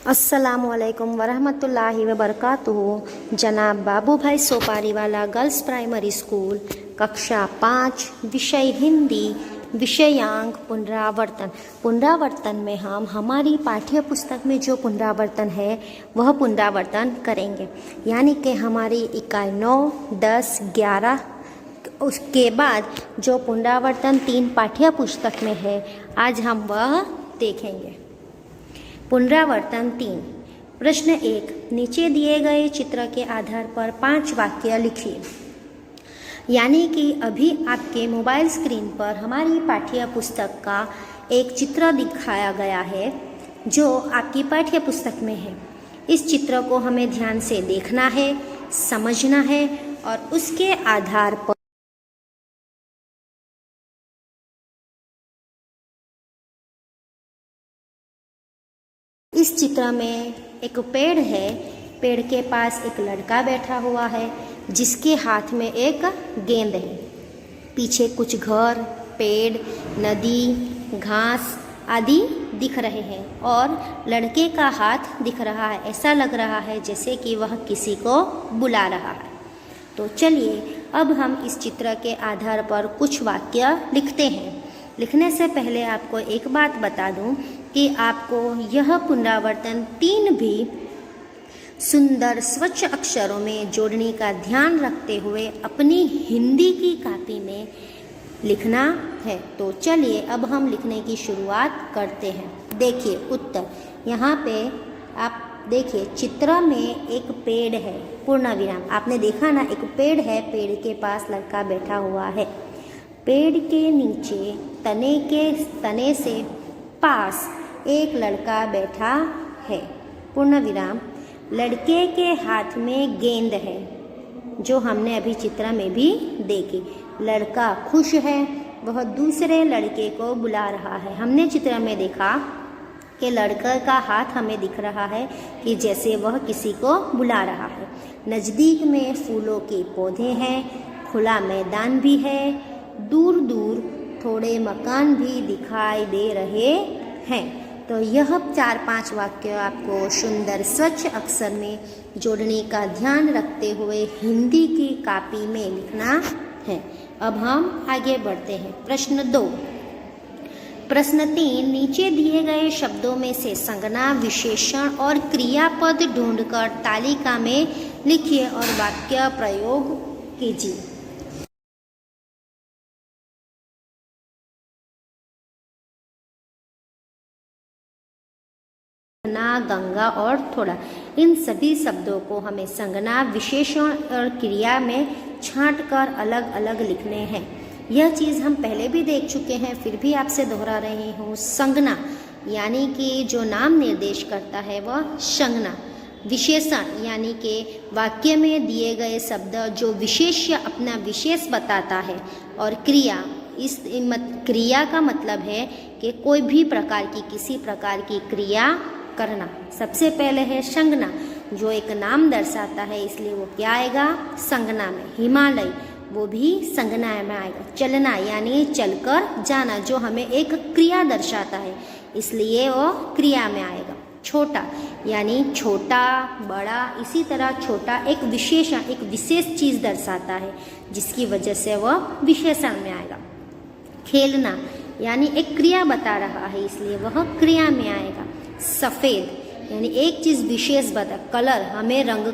अस्सलामुअलैकुम वरहमतुल्लाहि वबरकातुहू। जनाब बाबू भाई सोपारीवाला गर्ल्स प्राइमरी स्कूल, कक्षा 5, विषय हिंदी, विषयांक पुनरावर्तन। पुनरावर्तन में हम हमारी पाठ्य पुस्तक में जो पुनरावर्तन है वह पुनरावर्तन करेंगे, यानी कि हमारी इकाई 9, 10, 11 उसके बाद जो पुनरावर्तन 3 पाठ्य पुस्तक में है आज हम वह देखेंगे। पुनरावर्तन 3। प्रश्न 1, नीचे दिए गए चित्र के आधार पर 5 वाक्य लिखिए। यानी कि अभी आपके मोबाइल स्क्रीन पर हमारी पाठ्य पुस्तक का एक चित्र दिखाया गया है जो आपकी पाठ्य पुस्तक में है। इस चित्र को हमें ध्यान से देखना है, समझना है और उसके आधार पर इस चित्र में एक पेड़ है। पेड़ के पास एक लड़का बैठा हुआ है जिसके हाथ में एक गेंद है। पीछे कुछ घर, पेड़, नदी, घास आदि दिख रहे हैं और लड़के का हाथ दिख रहा है। ऐसा लग रहा है जैसे कि वह किसी को बुला रहा है। तो चलिए अब हम इस चित्र के आधार पर कुछ वाक्य लिखते हैं। लिखने से पहले आपको एक बात बता दूं कि आपको यह पुनरावर्तन 3 भी सुंदर स्वच्छ अक्षरों में जोड़ने का ध्यान रखते हुए अपनी हिंदी की कॉपी में लिखना है। तो चलिए अब हम लिखने की शुरुआत करते हैं। देखिए उत्तर, यहाँ पे आप देखिए चित्र में एक पेड़ है, पूर्ण विराम। आपने देखा ना, एक पेड़ है, पेड़ के पास लड़का बैठा हुआ है। पेड़ के नीचे तने से पास एक लड़का बैठा है, पूर्ण विराम। लड़के के हाथ में गेंद है जो हमने अभी चित्र में भी देखी। लड़का खुश है, वह दूसरे लड़के को बुला रहा है। हमने चित्र में देखा कि लड़के का हाथ हमें दिख रहा है कि जैसे वह किसी को बुला रहा है। नज़दीक में फूलों के पौधे हैं, खुला मैदान भी है, दूर दूर थोड़े मकान भी दिखाई दे रहे हैं। तो यह 4-5 वाक्य आपको सुंदर स्वच्छ अक्षर में जोड़ने का ध्यान रखते हुए हिंदी की कॉपी में लिखना है। अब हम आगे बढ़ते हैं। प्रश्न 2। प्रश्न 3, नीचे दिए गए शब्दों में से संज्ञा, विशेषण और क्रियापद ढूंढकर तालिका में लिखिए और वाक्य प्रयोग कीजिए। ना, गंगा और थोड़ा, इन सभी शब्दों को हमें संज्ञा, विशेषण और क्रिया में छांट कर अलग अलग लिखने हैं। यह चीज़ हम पहले भी देख चुके हैं, फिर भी आपसे दोहरा रही हूँ। संज्ञा यानी कि जो नाम निर्देश करता है वह संज्ञा। विशेषण यानी कि वाक्य में दिए गए शब्द जो विशेष्य अपना विशेष बताता है। और क्रिया, इस क्रिया का मतलब है कि कोई भी प्रकार की, किसी प्रकार की क्रिया करना। सबसे पहले है संज्ञा जो एक नाम दर्शाता है, इसलिए वो क्या आएगा, संज्ञा में। हिमालय वो भी संज्ञा में आएगा। चलना यानी चलकर जाना जो हमें एक क्रिया दर्शाता है, इसलिए वो क्रिया में आएगा। छोटा यानी छोटा, बड़ा, इसी तरह छोटा एक विशेषण, एक विशेष चीज़ दर्शाता है जिसकी वजह से वह विशेषण में आएगा। खेलना यानी एक क्रिया बता रहा है, इसलिए वह क्रिया में आएगा। सफ़ेद यानी एक चीज़ विशेष बता, कलर हमें रंग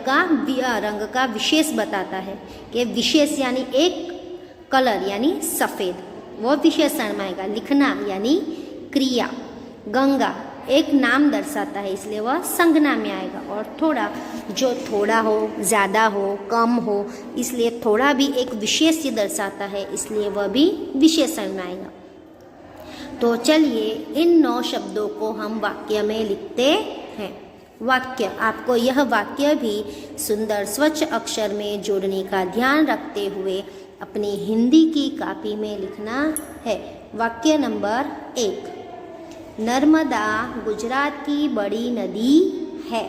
का विशेष बताता है कि विशेष यानी एक कलर यानी सफ़ेद, वह विशेषण में आएगा। लिखना यानी क्रिया। गंगा एक नाम दर्शाता है, इसलिए वह संज्ञा में आएगा। और थोड़ा, जो थोड़ा हो, ज़्यादा हो, कम हो, इसलिए थोड़ा भी एक विशेष चीज़ दर्शाता है, इसलिए वह भी विशेषण में आएगा। तो चलिए इन 9 शब्दों को हम वाक्य में लिखते हैं। वाक्य, आपको यह वाक्य भी सुंदर स्वच्छ अक्षर में जोड़ने का ध्यान रखते हुए अपनी हिंदी की कॉपी में लिखना है। वाक्य नंबर 1, नर्मदा गुजरात की बड़ी नदी है।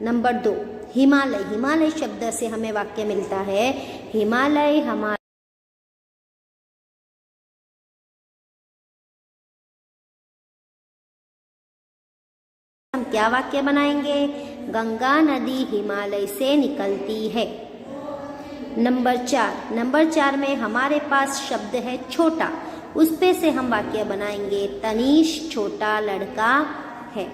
नंबर 2, हिमालय, हिमालय शब्द से हमें वाक्य मिलता है, हिमालय हमारा क्या वाक्य बनाएंगे? गंगा नदी हिमालय से निकलती है। नंबर 4 में हमारे पास शब्द है छोटा, उस पे से हम वाक्य बनाएंगे तनीश छोटा लड़का है।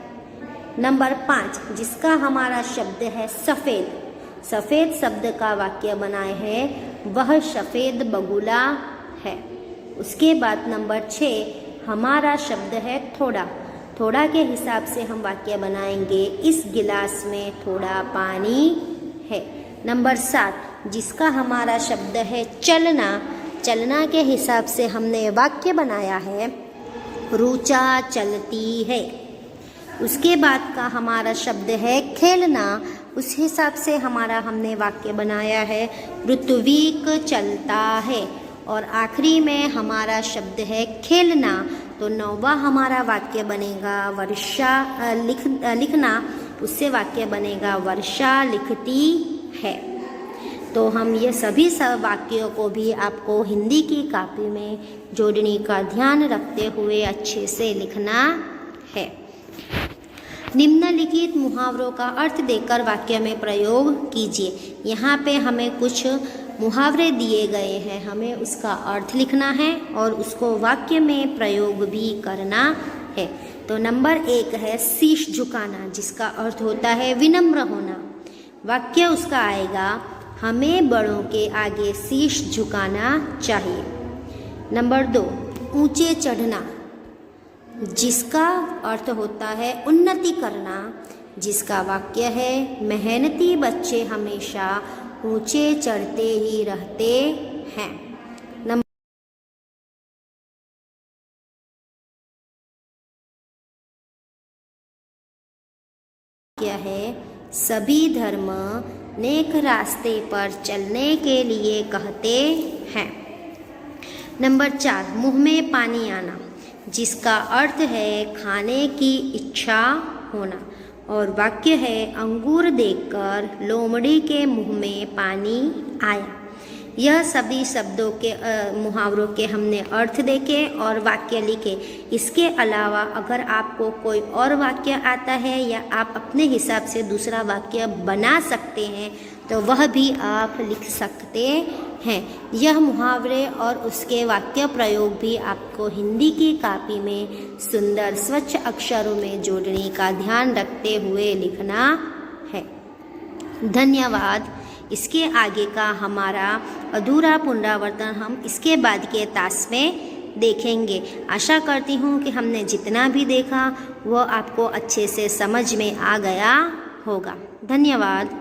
नंबर 5 जिसका हमारा शब्द है सफ़ेद, सफ़ेद शब्द का वाक्य बनाए हैं वह सफ़ेद बगुला है। उसके बाद नंबर 6 हमारा शब्द है थोड़ा, थोड़ा के हिसाब से हम वाक्य बनाएंगे इस गिलास में थोड़ा पानी है। नंबर 7 जिसका हमारा शब्द है चलना, चलना के हिसाब से हमने वाक्य बनाया है रुचा चलती है। उसके बाद का हमारा शब्द है खेलना, उस हिसाब से हमारा हमने वाक्य बनाया है ऋत्विक चलता है। और आखिरी में हमारा शब्द है खेलना, तो 9वां हमारा वाक्य बनेगा वर्षा लिखना, उससे वाक्य बनेगा वर्षा लिखती है। तो हम ये सभी वाक्यों को भी आपको हिंदी की कॉपी में जोड़ने का ध्यान रखते हुए अच्छे से लिखना है। निम्नलिखित मुहावरों का अर्थ देकर वाक्य में प्रयोग कीजिए। यहाँ पे हमें कुछ मुहावरे दिए गए हैं, हमें उसका अर्थ लिखना है और उसको वाक्य में प्रयोग भी करना है। तो नंबर 1 है शीश झुकाना, जिसका अर्थ होता है विनम्र होना। वाक्य उसका आएगा हमें बड़ों के आगे शीश झुकाना चाहिए। नंबर 2 ऊंचे चढ़ना, जिसका अर्थ होता है उन्नति करना, जिसका वाक्य है मेहनती बच्चे हमेशा ऊंचे चढ़ते ही रहते हैं। नंबर क्या है सभी धर्म नेक रास्ते पर चलने के लिए कहते हैं। नंबर 4 मुंह में पानी आना, जिसका अर्थ है खाने की इच्छा होना और वाक्य है अंगूर देखकर लोमड़ी के मुंह में पानी आया। यह सभी शब्दों के मुहावरों के हमने अर्थ देखे और वाक्य लिखे। इसके अलावा अगर आपको कोई और वाक्य आता है या आप अपने हिसाब से दूसरा वाक्य बना सकते हैं तो वह भी आप लिख सकते हैं। यह मुहावरे और उसके वाक्य प्रयोग भी आपको हिंदी की कॉपी में सुंदर स्वच्छ अक्षरों में जोड़ने का ध्यान रखते हुए लिखना है। धन्यवाद। इसके आगे का हमारा अधूरा पुनरावर्तन हम इसके बाद के तास में देखेंगे। आशा करती हूँ कि हमने जितना भी देखा वह आपको अच्छे से समझ में आ गया होगा। धन्यवाद।